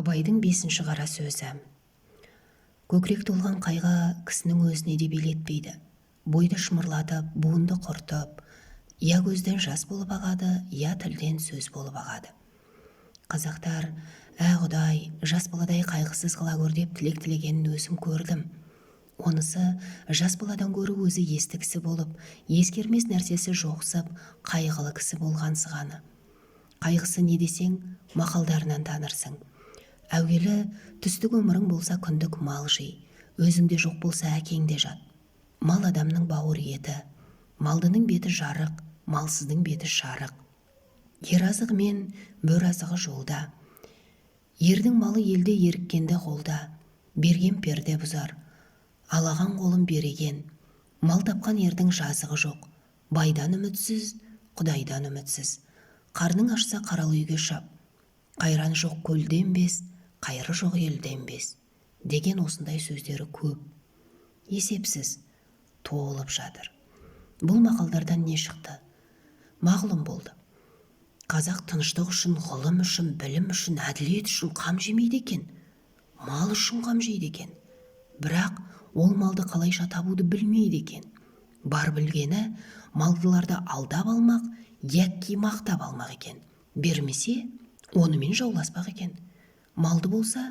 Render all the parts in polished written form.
Абайдың 5-ші қара сөзі. Көкірек толған қайғы кісінің өзіне де билетпейді. Бойды шымырлатып, буынды құртып, я көзден жас болып ағады, я тілден сөз болып ағады. Қазақтар, Құдай, жас баладай қайғысыз қыла көр деп тілек тілегенін өзім көрдім. Онысы жас баладан гөрі өзі есті кісі болып, ескермес нәрсесі жоқсып, қайғылы кісі болған сығаны. Қайғысы не десең, мақалдарынан танырсың. Әуелі түстік өмірің болса күндік мал жей, өзіңде жоқ болса әкеңде жат. Мал адамның бауыр еті, малдының беті жарық, малсыздың беті шарық. Ер азығы мен бөр азығы жолда. Ердің малы елде, еріккенді қолда. Берген перде бұзар, алаған қолын береген. Мал тапқан ердің жазығы жоқ. Байдан үмітсіз, Құдайдан үмітсіз. Қарның ашса қаралы үйге шап. Қайран жоқ көлден бес, қайры жоқ елден бес. Деген осындай сөздері көп. Есепсіз, толып жатыр. Бұл мақалдардан не шықты? Мағлұм болды. Қазақ тыныштық үшін, ғылым үшін, білім үшін, әділет үшін қам жемейді екен. Мал үшін қам жейді екен. Бірақ ол малды қалайша табуды білмейді екен. Бар білгені малдыларды алдап алмақ, яки мақтап алмақ екен. Бермесе, онымен жауласпақ екен. Малды болса,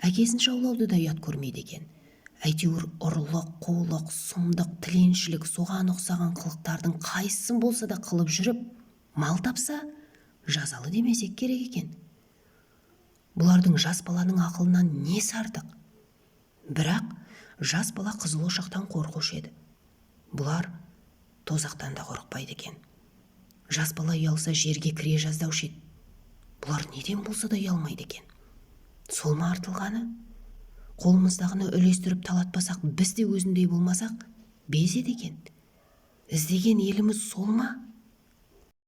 әкесін жаулауды да ұят көрмейді екен. Әйтеуір ұрлық, қулық, сұмдық, тіленшілік, соған ұқсаған қылықтардың қайсысын болса да қылып жүріп, мал тапса, жазалы демесек керек екен. Бұлардың жас баланың ақылынан не сардық? Бірақ жас бала қызыл ошақтан қорқушы еді. Бұлар тозақтан да қорықпайды екен. Жас бала ұялса жерге кіре жаздаушы еді. Бұлар неден болса да ұялмайды екен. Сол ма артылғаны? Қолымыздағыны үлестіріп талатпасақ, біз де өзіндей болмасақ, безеді екен. Іздеген еліміз сол ма?